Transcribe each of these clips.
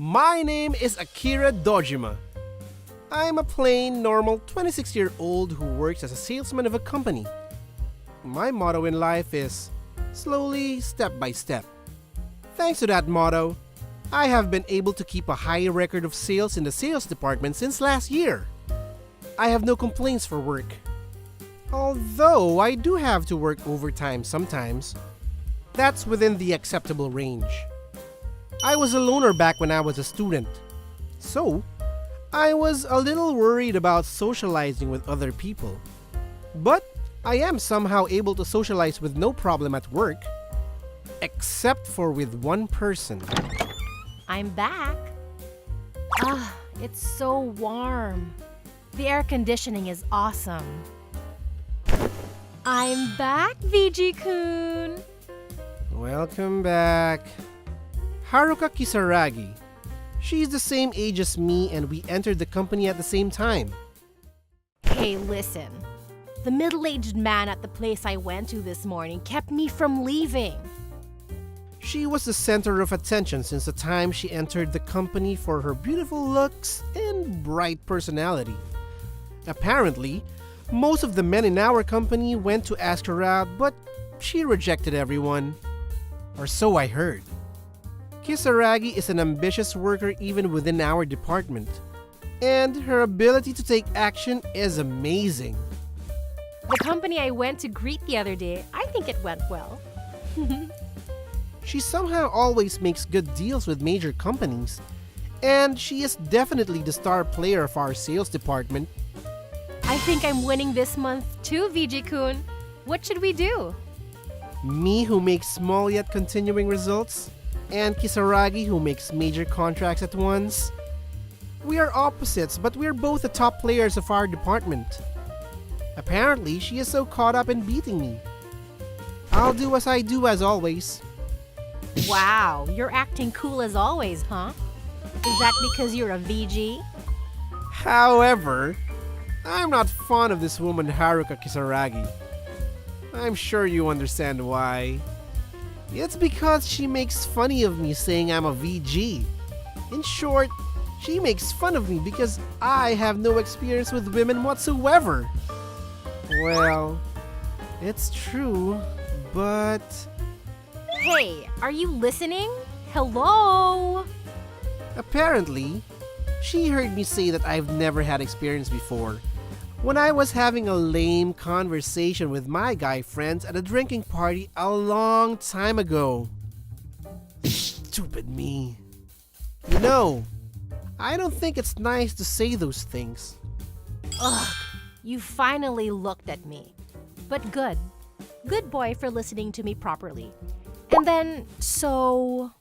My name is Akira Dojima. I'm a plain, normal 26-year-old who works as a salesman of a company. My motto in life is slowly, step by step. Thanks to that motto, I have been able to keep a high record of sales in the sales department since last year. I have no complaints for work. Although I do have to work overtime sometimes, that's within the acceptable range. I was a loner back when I was a student, so I was a little worried about socializing with other people. But I am somehow able to socialize with no problem at work, except for with one person. I'm back. Ah, it's so warm. The air conditioning is awesome. I'm back, VG-kun. Welcome back. Haruka Kisaragi. She's the same age as me and we entered the company at the same time. Hey, listen. The middle-aged man at the place I went to this morning kept me from leaving. She was the center of attention since the time she entered the company for her beautiful looks and bright personality. Apparently, most of the men in our company went to ask her out, but she rejected everyone. Or so I heard. Kisaragi is an ambitious worker even within our department, and her ability to take action is amazing. The company I went to greet the other day, I think it went well. She somehow always makes good deals with major companies, and she is definitely the star player of our sales department. I think I'm winning this month too, VG-kun. What should we do? Me, who makes small yet continuing results, and Kisaragi, who makes major contracts at once. We are opposites, but we're both the top players of our department. Apparently, she is so caught up in beating me. I'll do as I do as always. Wow, you're acting cool as always, huh? Is that because you're a VG? However, I'm not fond of this woman Haruka Kisaragi. I'm sure you understand why. It's because she makes fun of me saying I'm a VG. In short, she makes fun of me because I have no experience with women whatsoever. Well, it's true, but... Hey, are you listening? Hello? Apparently, she heard me say that I've never had experience before when I was having a lame conversation with my guy friends at a drinking party a long time ago. Stupid me. You know, I don't think it's nice to say those things. Ugh, you finally looked at me. But good. Good boy for listening to me properly. And then, so...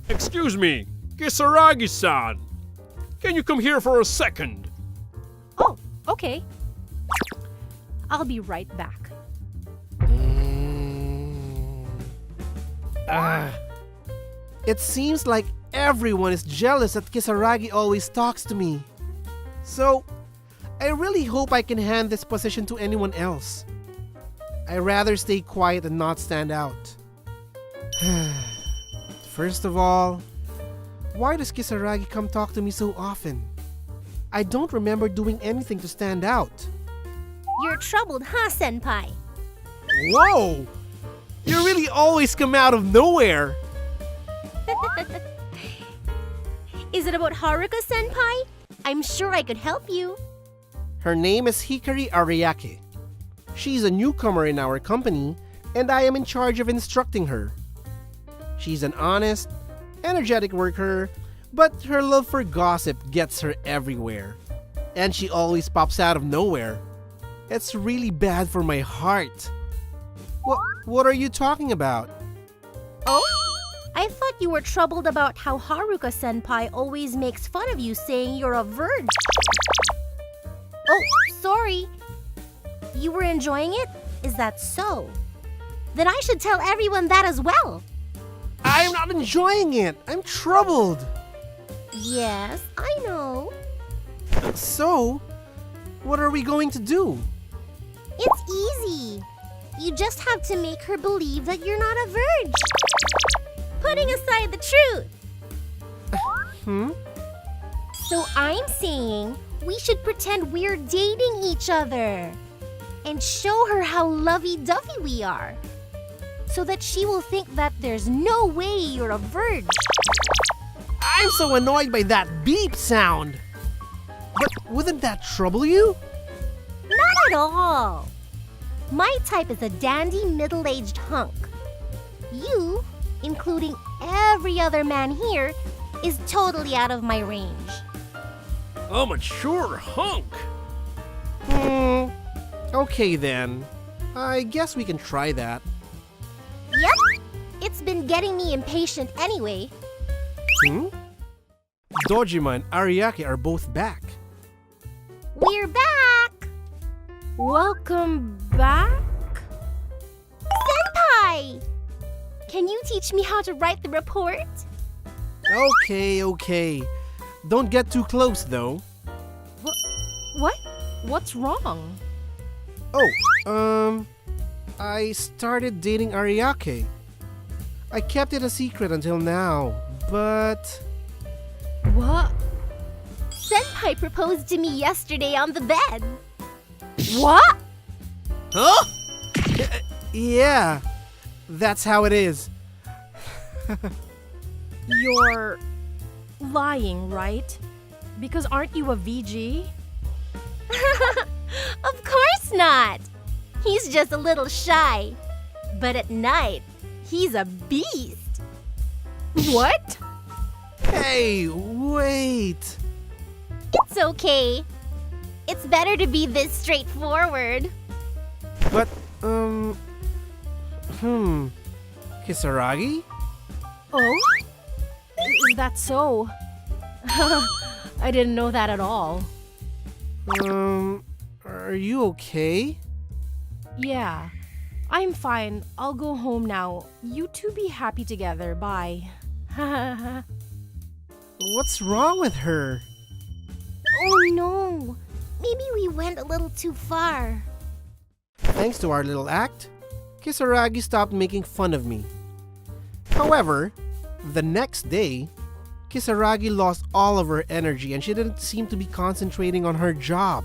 Excuse me, Kisaragi-san. Can you come here for a second? Oh, okay. I'll be right back. It seems like everyone is jealous that Kisaragi always talks to me. So, I really hope I can hand this position to anyone else. I'd rather stay quiet and not stand out. First of all, why does Kisaragi come talk to me so often? I don't remember doing anything to stand out. You're troubled, huh, senpai? Whoa! You really always come out of nowhere! Is it about Haruka senpai? I'm sure I could help you. Her name is Hikari Ariake. She's a newcomer in our company, and I am in charge of instructing her. She's an honest, energetic worker, but her love for gossip gets her everywhere. And she always pops out of nowhere. It's really bad for my heart. What are you talking about? Oh? I thought you were troubled about how Haruka senpai always makes fun of you saying you're a virgin. Oh, sorry. You were enjoying it? Is that so? Then I should tell everyone that as well. I'm not enjoying it. I'm troubled. Yes, I know. So, what are we going to do? It's easy. You just have to make her believe that you're not a virgin. Putting aside the truth. Hmm? So I'm saying we should pretend we're dating each other and show her how lovey-dovey we are so that she will think that there's no way you're a virgin. I'm so annoyed by that beep sound. But wouldn't that trouble you? Not at all. My type is a dandy middle-aged hunk. You, including every other man here, is totally out of my range. A mature hunk. Okay then. I guess we can try that. Yep, it's been getting me impatient anyway. Dojima and Ariake are both back. We're back! Welcome back? Senpai! Can you teach me how to write the report? Okay. Don't get too close though. What? What's wrong? Oh, I started dating Ariake. I kept it a secret until now, but... What? Senpai proposed to me yesterday on the bed. What? Huh? Yeah, that's how it is. You're lying, right? Because aren't you a VG? Of course not! He's just a little shy. But at night, he's a beast. What? Hey, wait. It's okay. It's better to be this straightforward. But, Kisaragi? Oh? Is that so? I didn't know that at all. Are you okay? Yeah, I'm fine. I'll go home now. You two be happy together. Bye. What's wrong with her? Oh no. Maybe we went a little too far. Thanks to our little act, Kisaragi stopped making fun of me. However, the next day, Kisaragi lost all of her energy and she didn't seem to be concentrating on her job.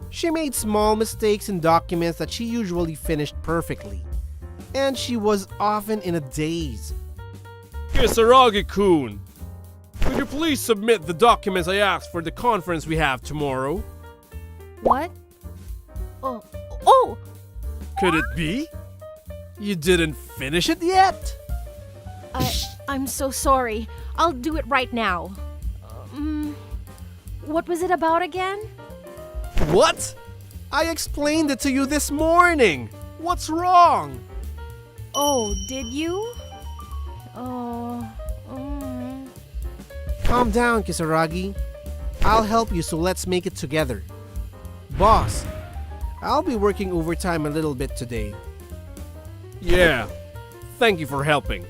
She made small mistakes in documents that she usually finished perfectly, and she was often in a daze. Kisaragi-kun, could you please submit the documents I asked for the conference we have tomorrow? What? Oh! Could it be? You didn't finish it yet? I'm so sorry. I'll do it right now. What was it about again? What? I explained it to you this morning. What's wrong? Oh, did you? Calm down, Kisaragi. I'll help you, so let's make it together. Boss, I'll be working overtime a little bit today. Yeah, thank you for helping.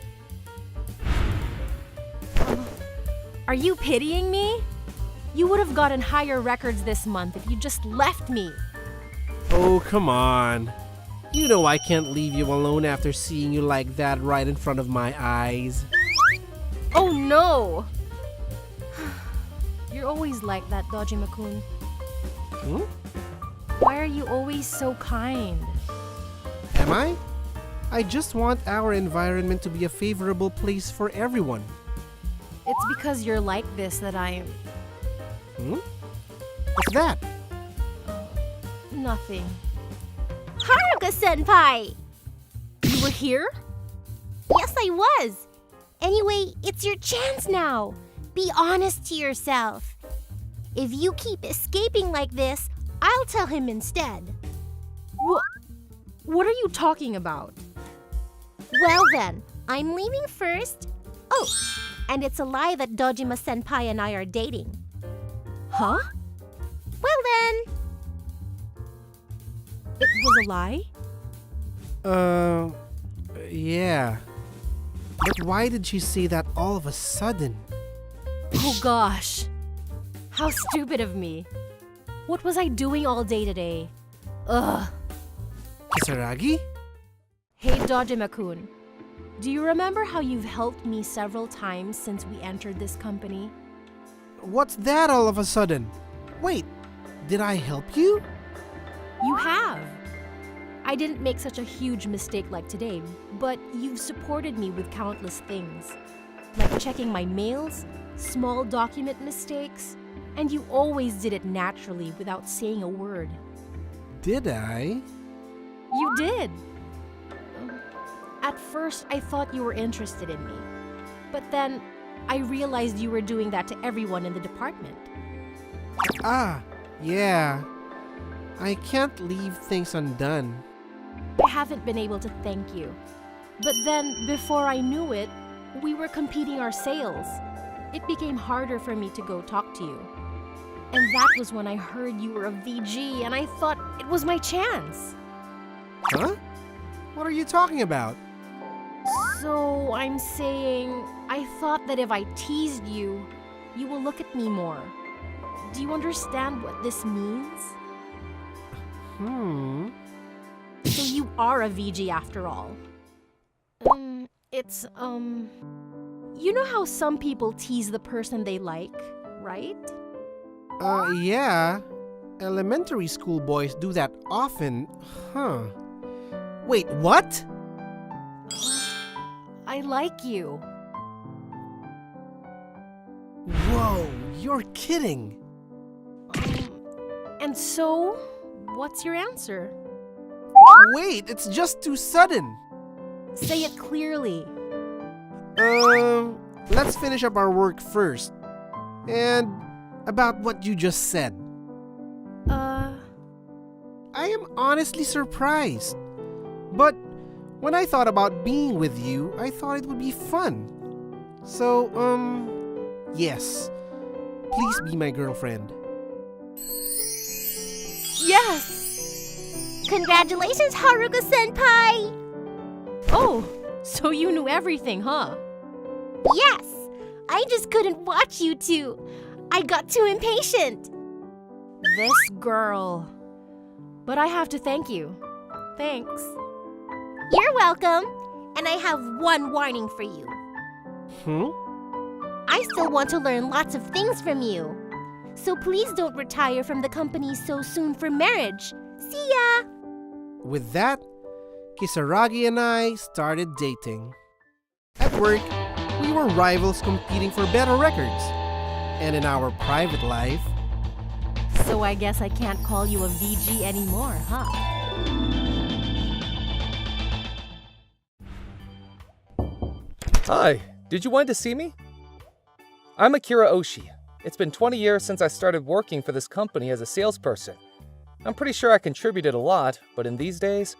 Are you pitying me? You would have gotten higher records this month if you just left me. Oh, come on. You know I can't leave you alone after seeing you like that right in front of my eyes. Oh no! You're always like that, Dojima-kun. Why are you always so kind? Am I? I just want our environment to be a favorable place for everyone. It's because you're like this that I am... What's that? Nothing. Haruka-senpai! You were here? Yes, I was. Anyway, it's your chance now. Be honest to yourself. If you keep escaping like this, I'll tell him instead. What are you talking about? Well then, I'm leaving first. Oh, and it's a lie that Dojima-senpai and I are dating. Huh? Well then, It was a lie? Yeah. But why did she say that all of a sudden? Oh gosh. How stupid of me. What was I doing all day today? Ugh. Kisaragi? Hey Dojima-kun. Do you remember how you've helped me several times since we entered this company? What's that all of a sudden? Wait, did I help you? You have. I didn't make such a huge mistake like today, but you've supported me with countless things, like checking my mails, small document mistakes, and you always did it naturally without saying a word. Did I? You did. At first, I thought you were interested in me, but then I realized you were doing that to everyone in the department. Ah, yeah. I can't leave things undone. I haven't been able to thank you. But then, before I knew it, we were competing our sales. It became harder for me to go talk to you. And that was when I heard you were a VG, and I thought it was my chance. Huh? What are you talking about? So I'm saying, I thought that if I teased you, you will look at me more. Do you understand what this means? So you are a VG after all. You know how some people tease the person they like, right? Yeah. Elementary school boys do that often. Huh. Wait, what? I like you. Whoa, you're kidding. And so, what's your answer? Wait, it's just too sudden. Say it clearly. Let's finish up our work first. And about what you just said. I am honestly surprised. But when I thought about being with you, I thought it would be fun. So, yes. Please be my girlfriend. Yes! Congratulations, Haruka-senpai! Oh, so you knew everything, huh? Yes! I just couldn't watch you two. I got too impatient. This girl. But I have to thank you. Thanks. You're welcome. And I have one warning for you. I still want to learn lots of things from you. So please don't retire from the company so soon for marriage. See ya! With that, Kisaragi and I started dating. At work, we were rivals competing for better records. And in our private life, So I guess I can't call you a VG anymore, huh? Hi, did you want to see me? I'm Akira Oshi. It's been 20 years since I started working for this company as a salesperson. I'm pretty sure I contributed a lot, but in these days,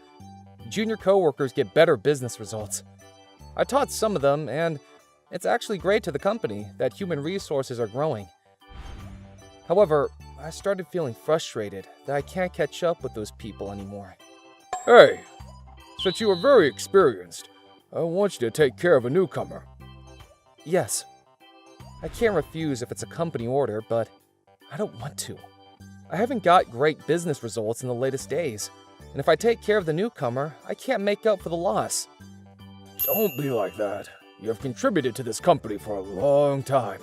junior coworkers get better business results. I taught some of them, and it's actually great to the company that human resources are growing. However, I started feeling frustrated that I can't catch up with those people anymore. Hey, since you are very experienced, I want you to take care of a newcomer. Yes, I can't refuse if it's a company order, but I don't want to. I haven't got great business results in the latest days, and if I take care of the newcomer, I can't make up for the loss. Don't be like that. You have contributed to this company for a long time.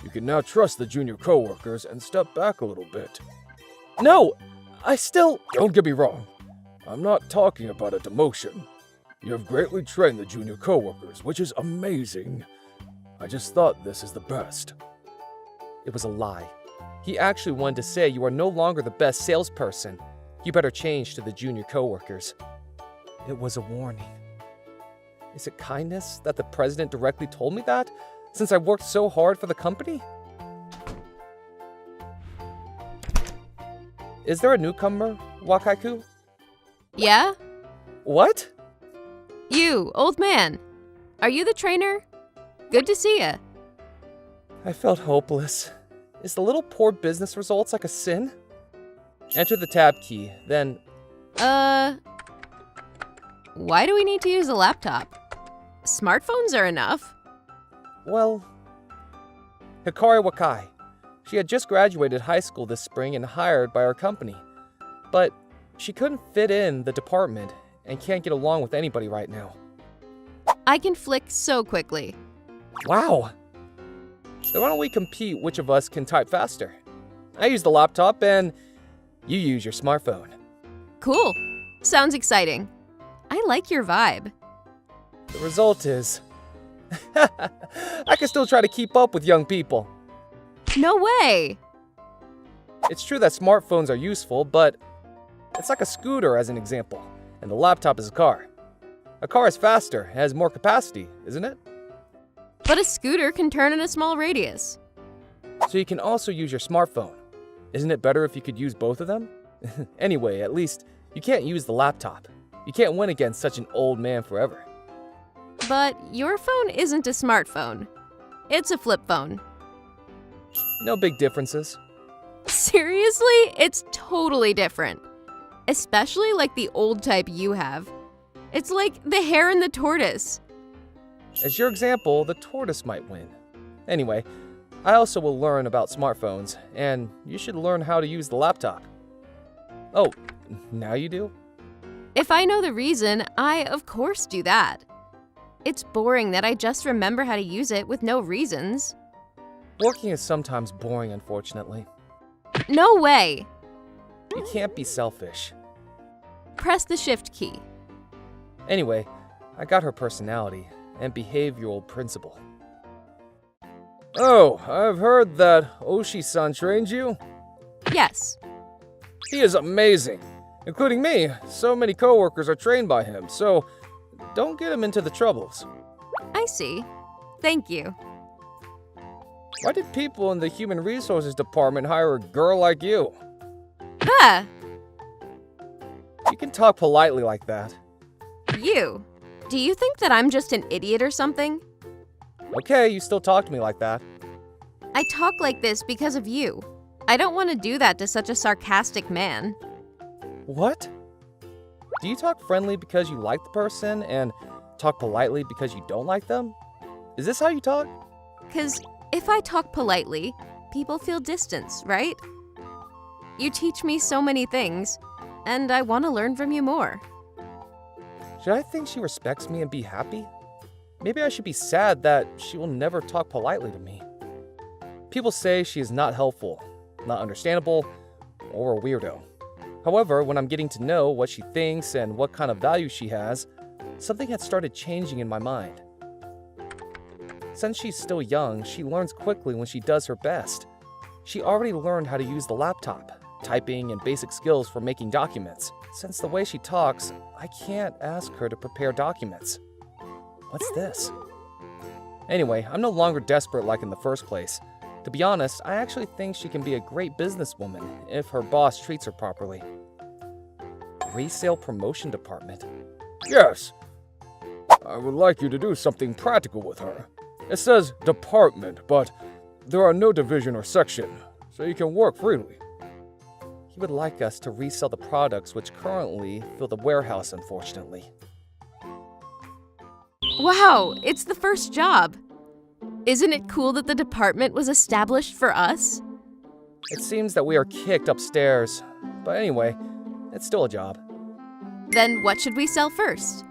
You can now trust the junior coworkers and step back a little bit. No, I still... Don't get me wrong. I'm not talking about a demotion. You have greatly trained the junior coworkers, which is amazing. I just thought this is the best. It was a lie. He actually wanted to say you are no longer the best salesperson. You better change to the junior coworkers. It was a warning. Is it kindness that the president directly told me that, since I worked so hard for the company? Is there a newcomer, Wakaiku? Yeah? What? You, old man. Are you the trainer? Good to see ya. I felt hopeless. Is the little poor business results like a sin? Enter the tab key, then... Why do we need to use a laptop? Smartphones are enough. Well... Hikari Wakai. She had just graduated high school this spring and hired by our company. But she couldn't fit in the department and can't get along with anybody right now. I can flick so quickly. Wow! Then why don't we compete which of us can type faster? I use the laptop and you use your smartphone. Cool. Sounds exciting. I like your vibe. The result is, I can still try to keep up with young people. No way! It's true that smartphones are useful, but it's like a scooter as an example, and the laptop is a car. A car is faster, has more capacity, isn't it? But a scooter can turn in a small radius. So you can also use your smartphone. Isn't it better if you could use both of them? Anyway, at least you can't use the laptop. You can't win against such an old man forever. But your phone isn't a smartphone. It's a flip phone. No big differences. Seriously? It's totally different. Especially like the old type you have. It's like the hare and the tortoise. As your example, the tortoise might win. Anyway, I also will learn about smartphones, and you should learn how to use the laptop. Oh, now you do? If I know the reason, I of course do that. It's boring that I just remember how to use it with no reasons. Working is sometimes boring, unfortunately. No way! You can't be selfish. Press the shift key. Anyway, I got her personality and behavioral principle. Oh, I've heard that Oshi-san trained you? Yes. He is amazing. Including me, so many coworkers are trained by him, so don't get him into the troubles. I see. Thank you. Why did people in the human resources department hire a girl like you? Ah! You can talk politely like that. You. Do you think that I'm just an idiot or something? Okay, you still talk to me like that. I talk like this because of you. I don't want to do that to such a sarcastic man. What? Do you talk friendly because you like the person and talk politely because you don't like them? Is this how you talk? 'Cause if I talk politely, people feel distance, right? You teach me so many things, and I want to learn from you more. Should I think she respects me and be happy? Maybe I should be sad that she will never talk politely to me. People say she is not helpful, not understandable, or a weirdo. However, when I'm getting to know what she thinks and what kind of value she has, something had started changing in my mind. Since she's still young, she learns quickly when she does her best. She already learned how to use the laptop, typing, and basic skills for making documents. Since the way she talks, I can't ask her to prepare documents. What's this? Anyway, I'm no longer desperate like in the first place. To be honest, I actually think she can be a great businesswoman if her boss treats her properly. Resale promotion department. Yes. I would like you to do something practical with her. It says department, but there are no division or section, so you can work freely. He would like us to resell the products which currently fill the warehouse, unfortunately. Wow, it's the first job. Isn't it cool that the department was established for us? It seems that we are kicked upstairs, but anyway, it's still a job. Then what should we sell first?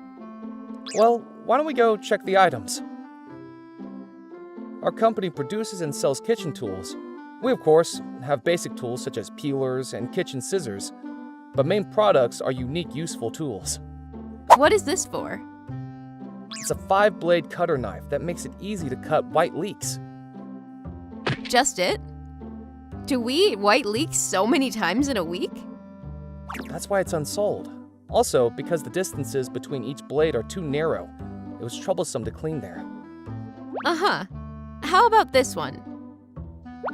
Well, why don't we go check the items? Our company produces and sells kitchen tools. We, of course, have basic tools such as peelers and kitchen scissors, but main products are unique, useful tools. What is this for? It's a 5-blade cutter knife that makes it easy to cut white leeks. Just it? Do we eat white leeks so many times in a week? That's why it's unsold. Also, because the distances between each blade are too narrow, it was troublesome to clean there. Uh-huh. How about this one?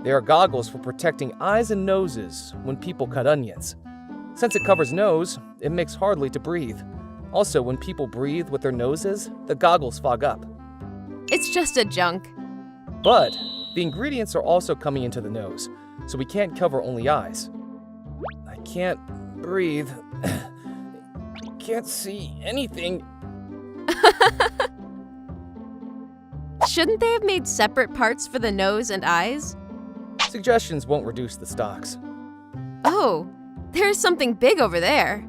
They are goggles for protecting eyes and noses when people cut onions. Since it covers nose, it makes hardly to breathe. Also, when people breathe with their noses, the goggles fog up. It's just a junk. But the ingredients are also coming into the nose, so we can't cover only eyes. I can't breathe. Can't see anything. Shouldn't they have made separate parts for the nose and eyes? Suggestions won't reduce the stocks. Oh, there's something big over there.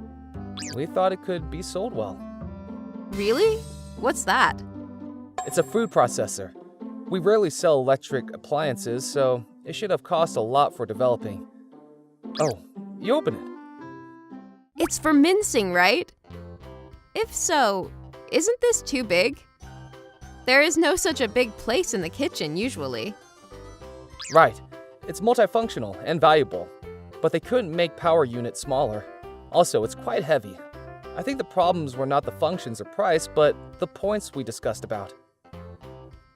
We thought it could be sold well. Really? What's that? It's a food processor. We rarely sell electric appliances, so it should have cost a lot for developing. Oh, you open it. It's for mincing, right? If so, isn't this too big? There is no such a big place in the kitchen usually. Right. It's multifunctional and valuable, but they couldn't make power units smaller. Also, it's quite heavy. I think the problems were not the functions or price, but the points we discussed about.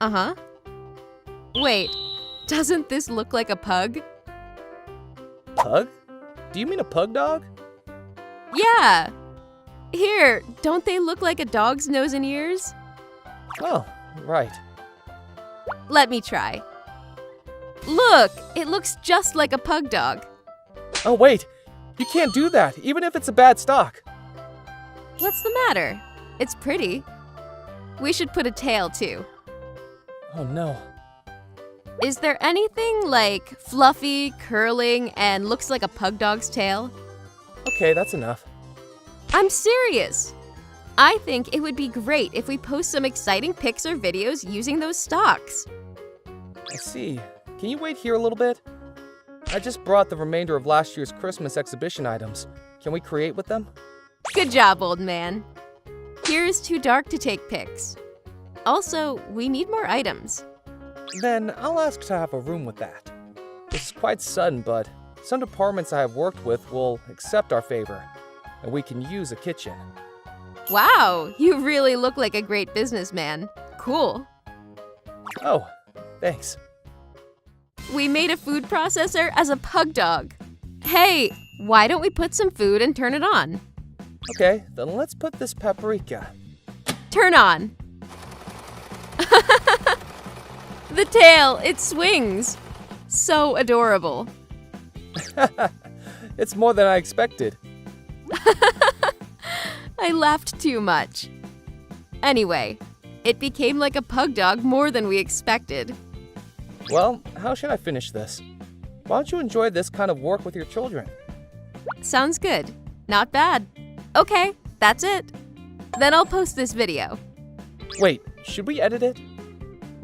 Uh-huh. Wait, doesn't this look like a pug? Pug? Do you mean a pug dog? Yeah! Here, don't they look like a dog's nose and ears? Oh, right. Let me try. Look, it looks just like a pug dog. Oh, wait! You can't do that, even if it's a bad stock. What's the matter? It's pretty. We should put a tail too. Oh no. Is there anything like fluffy, curling, and looks like a pug dog's tail? Okay, that's enough. I'm serious. I think it would be great if we post some exciting pics or videos using those stocks. I see. Can you wait here a little bit? I just brought the remainder of last year's Christmas exhibition items. Can we create with them? Good job, old man. Here is too dark to take pics. Also, we need more items. Then I'll ask to have a room with that. This is quite sudden, but some departments I have worked with will accept our favor, and we can use a kitchen. Wow, you really look like a great businessman. Cool. Oh, thanks. We made a food processor as a pug dog. Hey, why don't we put some food and turn it on? Okay, then let's put this paprika. Turn on. The tail, it swings. So adorable. It's more than I expected. I laughed too much. Anyway, it became like a pug dog more than we expected. Well, how should I finish this? Why don't you enjoy this kind of work with your children? Sounds good. Not bad. Okay, that's it. Then I'll post this video. Wait, should we edit it?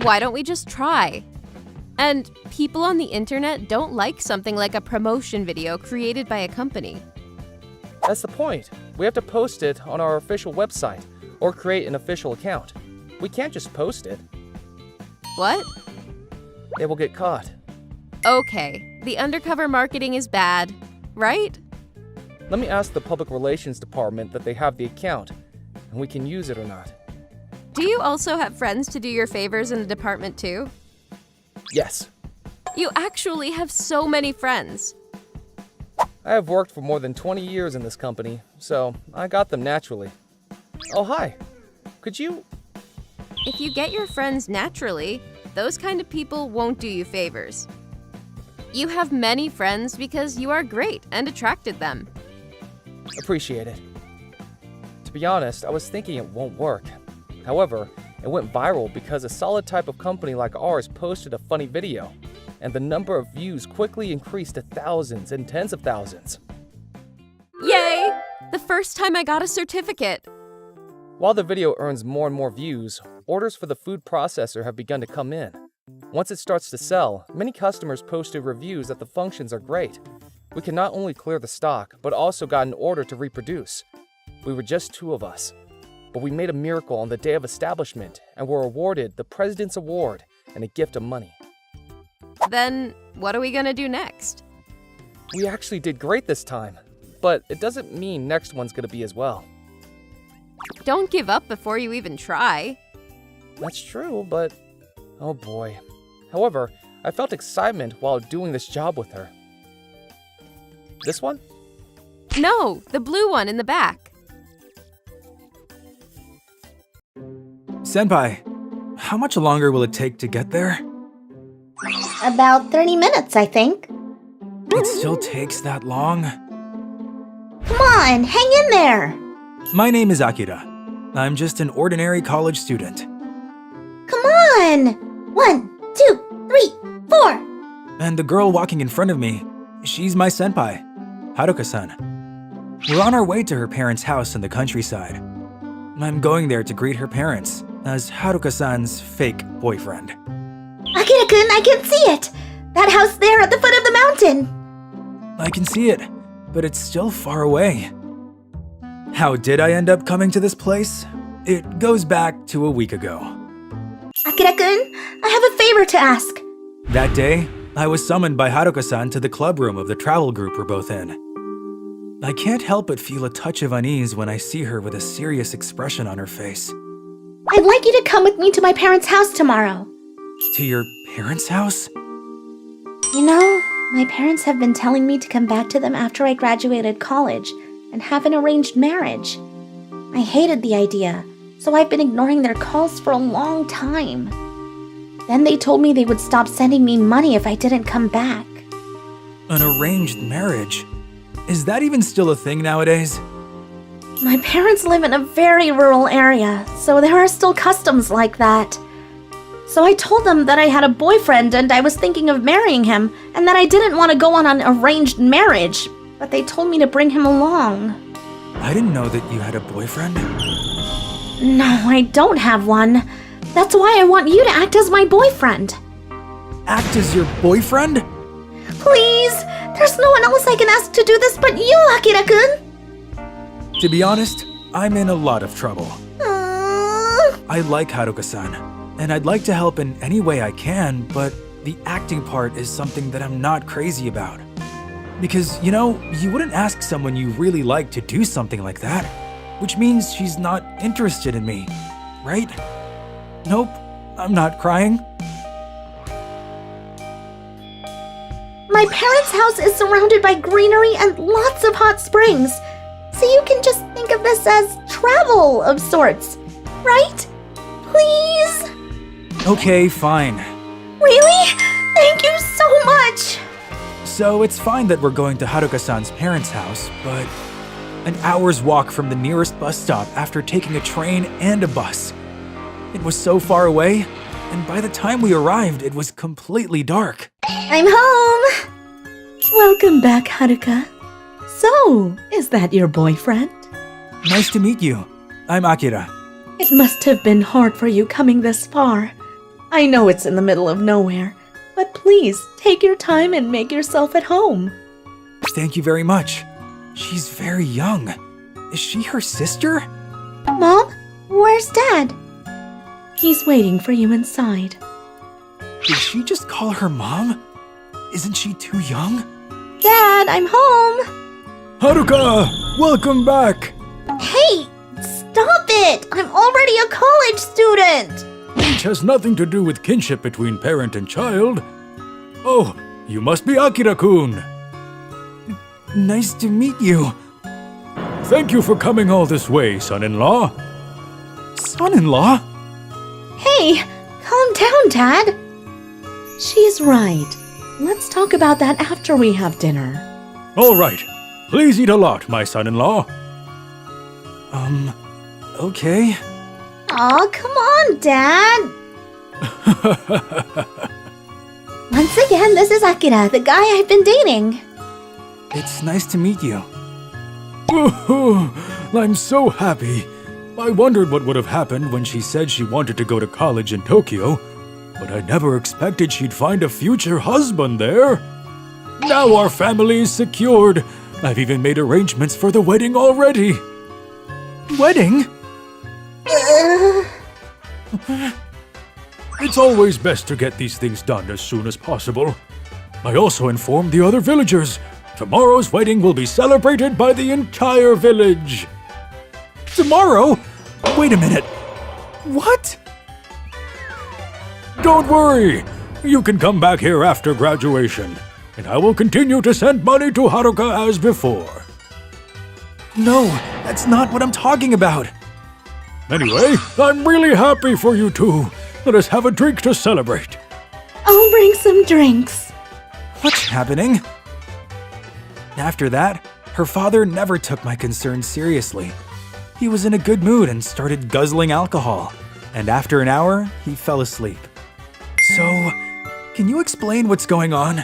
Why don't we just try? And people on the internet don't like something like a promotion video created by a company. That's the point. We have to post it on our official website or create an official account. We can't just post it. What? They will get caught. Okay, the undercover marketing is bad, right? Let me ask the public relations department that they have the account, and we can use it or not. Do you also have friends to do your favors in the department too? Yes. You actually have so many friends. I have worked for more than 20 years in this company, so I got them naturally. Oh, hi. Could you... If you get your friends naturally, those kind of people won't do you favors. You have many friends because you are great and attracted them. Appreciate it. To be honest, I was thinking it won't work. However, it went viral because a solid type of company like ours posted a funny video, and the number of views quickly increased to thousands and tens of thousands. Yay! The first time I got a certificate. While the video earns more and more views, orders for the food processor have begun to come in. Once it starts to sell, many customers posted reviews that the functions are great. We can not only clear the stock, but also got an order to reproduce. We were just 2 of us, but we made a miracle on the day of establishment and were awarded the President's Award and a gift of money. Then, what are we gonna do next? We actually did great this time, but it doesn't mean next one's gonna be as well. Don't give up before you even try. That's true, but oh boy. However, I felt excitement while doing this job with her. This one? No, the blue one in the back. Senpai, how much longer will it take to get there? About 30 minutes, I think. It still takes that long? Come on, hang in there. My name is Akira. I'm just an ordinary college student. Come on. 1, 2, 3, 4. And the girl walking in front of me, she's my senpai, Haruka-san. We're on our way to her parents' house in the countryside. I'm going there to greet her parents. as Haruka-san's fake boyfriend. Akira-kun, I can see it! That house there at the foot of the mountain! I can see it, but it's still far away. How did I end up coming to this place? It goes back to a week ago. Akira-kun, I have a favor to ask. That day, I was summoned by Haruka-san to the club room of the travel group we're both in. I can't help but feel a touch of unease when I see her with a serious expression on her face. I'd like you to come with me to my parents' house tomorrow. To your parents' house? You know, my parents have been telling me to come back to them after I graduated college and have an arranged marriage. I hated the idea, so I've been ignoring their calls for a long time. Then they told me they would stop sending me money if I didn't come back. An arranged marriage? Is that even still a thing nowadays? My parents live in a very rural area, so there are still customs like that. So I told them that I had a boyfriend and I was thinking of marrying him, and that I didn't want to go on an arranged marriage, but they told me to bring him along. I didn't know that you had a boyfriend. No, I don't have one. That's why I want you to act as my boyfriend. Act as your boyfriend? Please! There's no one else I can ask to do this but you, Akira-kun! To be honest, I'm in a lot of trouble. Uh, I like Haruka-san, and I'd like to help in any way I can, but the acting part is something that I'm not crazy about. Because, you know, you wouldn't ask someone you really like to do something like that, which means she's not interested in me, right? Nope, I'm not crying. My parents' house is surrounded by greenery and lots of hot springs, so you can just think of this as travel of sorts, right? Please? Okay, fine. Really? Thank you so much! So it's fine that we're going to Haruka-san's parents' house, but an hour's walk from the nearest bus stop after taking a train and a bus. It was so far away, and by the time we arrived, it was completely dark. I'm home! Welcome back, Haruka. So, is that your boyfriend? Nice to meet you. I'm Akira. It must have been hard for you coming this far. I know it's in the middle of nowhere, but please take your time and make yourself at home. Thank you very much. She's very young. Is she her sister? Mom, where's Dad? He's waiting for you inside. Did she just call her mom? Isn't she too young? Dad, I'm home! Haruka! Welcome back! Hey, stop it! I'm already a college student! Which has nothing to do with kinship between parent and child. Oh, you must be Akira-kun. Nice to meet you. Thank you for coming all this way, son-in-law. Son-in-law? Hey, calm down, Dad. She's right. Let's talk about that after we have dinner. All right. Please eat a lot, my son-in-law. Okay. Aw, come on, Dad. Once again, this is Akira, the guy I've been dating. It's nice to meet you. I'm so happy. I wondered what would have happened when she said she wanted to go to college in Tokyo, but I never expected she'd find a future husband there. Now our family is secured. I've even made arrangements for the wedding already. Wedding? It's always best to get these things done as soon as possible. I also informed the other villagers. Tomorrow's wedding will be celebrated by the entire village. Tomorrow? Wait a minute. What? Don't worry. You can come back here after graduation, and I will continue to send money to Haruka as before. No, that's not what I'm talking about. Anyway, I'm really happy for you two. Let us have a drink to celebrate. I'll bring some drinks. What's happening? After that, her father never took my concerns seriously. He was in a good mood and started guzzling alcohol. And after an hour, he fell asleep. So, can you explain what's going on?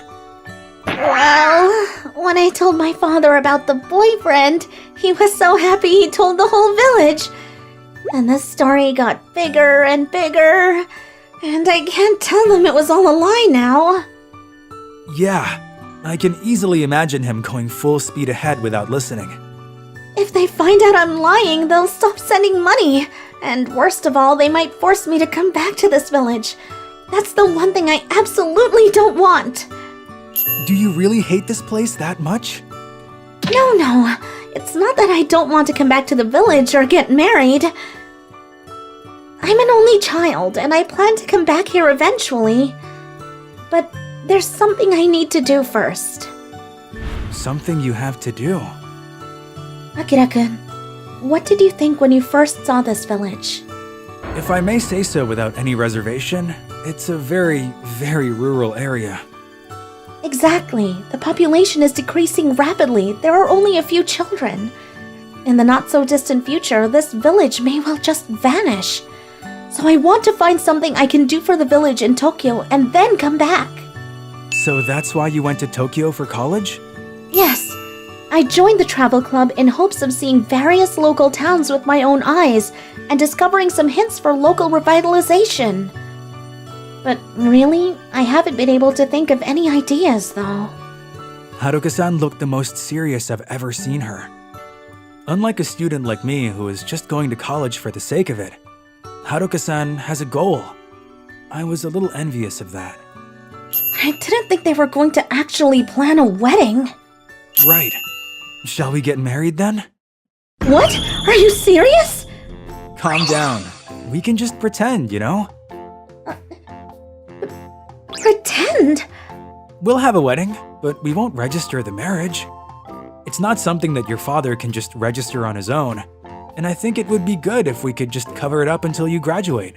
Well, when I told my father about the boyfriend, he was so happy he told the whole village. And the story got bigger and bigger. And I can't tell them it was all a lie now. Yeah, I can easily imagine him going full speed ahead without listening. If they find out I'm lying, they'll stop sending money. And worst of all, they might force me to come back to this village. That's the one thing I absolutely don't want. Do you really hate this place that much? No. It's not that I don't want to come back to the village or get married. I'm an only child, and I plan to come back here eventually. But there's something I need to do first. Something you have to do. Akira-kun, what did you think when you first saw this village? If I may say so without any reservation, it's a very, very rural area. Exactly. The population is decreasing rapidly. There are only a few children. In the not-so-distant future, this village may well just vanish. So I want to find something I can do for the village in Tokyo and then come back. So that's why you went to Tokyo for college? Yes. I joined the travel club in hopes of seeing various local towns with my own eyes and discovering some hints for local revitalization. But really, I haven't been able to think of any ideas, though. Haruka-san looked the most serious I've ever seen her. Unlike a student like me who is just going to college for the sake of it, Haruka-san has a goal. I was a little envious of that. I didn't think they were going to actually plan a wedding. Right. Shall we get married then? What? Are you serious? Calm down. We can just pretend, you know? Pretend? We'll have a wedding, but we won't register the marriage. It's not something that your father can just register on his own, and I think it would be good if we could just cover it up until you graduate.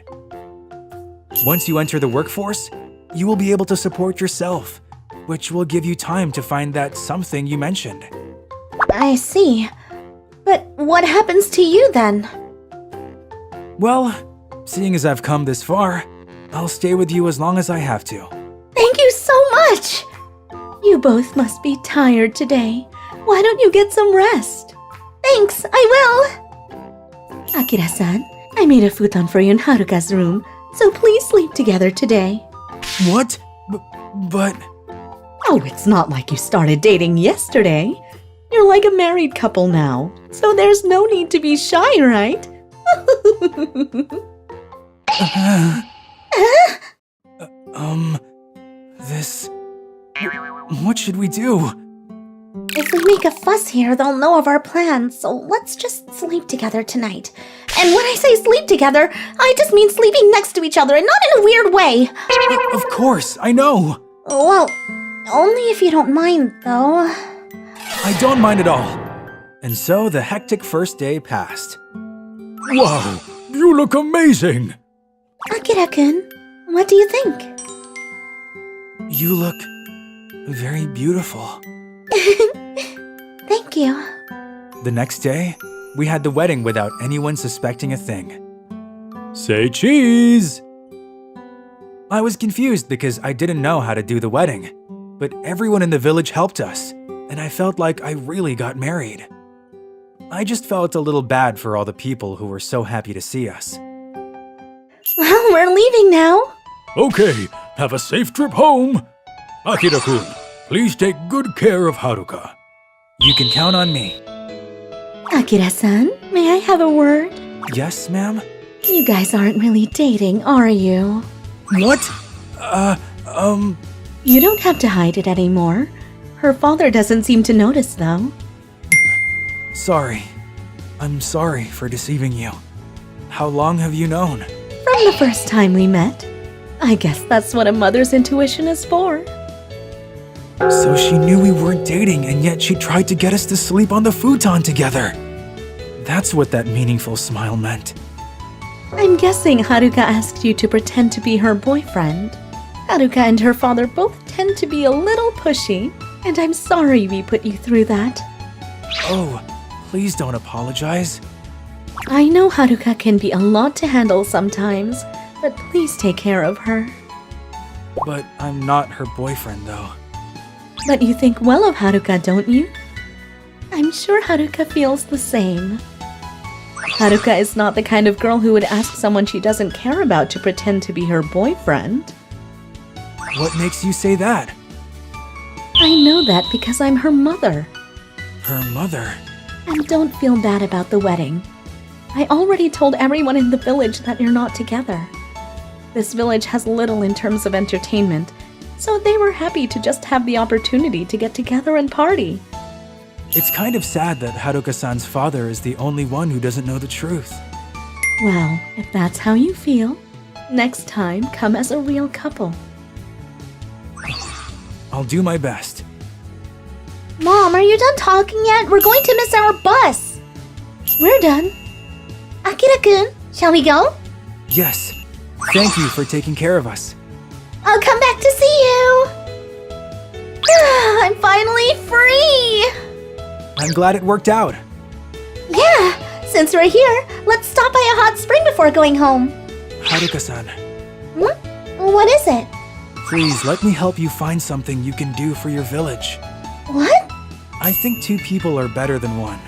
Once you enter the workforce, you will be able to support yourself, which will give you time to find that something you mentioned. I see. But what happens to you then? Well, seeing as I've come this far, I'll stay with you as long as I have to. Thank you so much! You both must be tired today. Why don't you get some rest? Thanks, I will! Akira-san, I made a futon for you in Haruka's room, so please sleep together today. What? But... Oh, it's not like you started dating yesterday. You're like a married couple now, so there's no need to be shy, right? This... What should we do? If we make a fuss here, they'll know of our plans, so let's just sleep together tonight. And when I say sleep together, I just mean sleeping next to each other and not in a weird way. Of course, I know. Well, only if you don't mind, though. I don't mind at all. And so the hectic first day passed. Wow, you look amazing. Akira-kun, what do you think? You look very beautiful. Thank you. The next day, we had the wedding without anyone suspecting a thing. Say cheese! I was confused because I didn't know how to do the wedding, but everyone in the village helped us, and I felt like I really got married. I just felt a little bad for all the people who were so happy to see us. Well, we're leaving now. Okay, have a safe trip home. Akira-kun, please take good care of Haruka. You can count on me. Akira-san, may I have a word? Yes, ma'am? You guys aren't really dating, are you? What? You don't have to hide it anymore. Her father doesn't seem to notice, though. Sorry. I'm sorry for deceiving you. How long have you known? From the first time we met. I guess that's what a mother's intuition is for. So she knew we weren't dating, and yet she tried to get us to sleep on the futon together. That's what that meaningful smile meant. I'm guessing Haruka asked you to pretend to be her boyfriend. Haruka and her father both tend to be a little pushy, and I'm sorry we put you through that. Oh, please don't apologize. I know Haruka can be a lot to handle sometimes, but please take care of her. But I'm not her boyfriend, though. But you think well of Haruka, don't you? I'm sure Haruka feels the same. Haruka is not the kind of girl who would ask someone she doesn't care about to pretend to be her boyfriend. What makes you say that? I know that because I'm her mother. Her mother? And don't feel bad about the wedding. I already told everyone in the village that you're not together. This village has little in terms of entertainment, so they were happy to just have the opportunity to get together and party. It's kind of sad that Haruka-san's father is the only one who doesn't know the truth. Well, if that's how you feel, next time come as a real couple. I'll do my best. Mom, are you done talking yet? We're going to miss our bus. We're done. Akira-kun, shall we go? Yes. Thank you for taking care of us. I'll come back to see you. I'm finally free. I'm glad it worked out. Yeah, since we're here, let's stop by a hot spring before going home. Haruka-san, What is it? please let me help you find something you can do for your village. What? I think two people are better than one.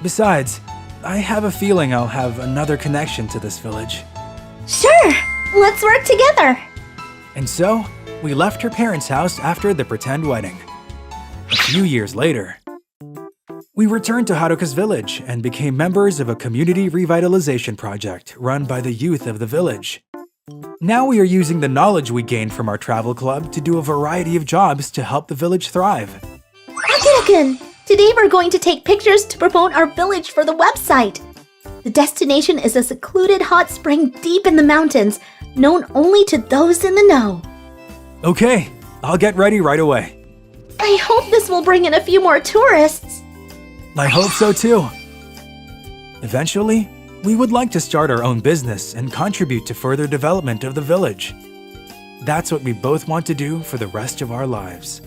Besides, I have a feeling I'll have another connection to this village. Sure, let's work together. And so, we left her parents' house after the pretend wedding. A few years later, we returned to Haruka's village and became members of a community revitalization project run by the youth of the village. Now we are using the knowledge we gained from our travel club to do a variety of jobs to help the village thrive. Akira-kun, today we're going to take pictures to promote our village for the website. The destination is a secluded hot spring deep in the mountains, known only to those in the know. Okay, I'll get ready right away. I hope this will bring in a few more tourists. I hope so too. Eventually, we would like to start our own business and contribute to further development of the village. That's what we both want to do for the rest of our lives.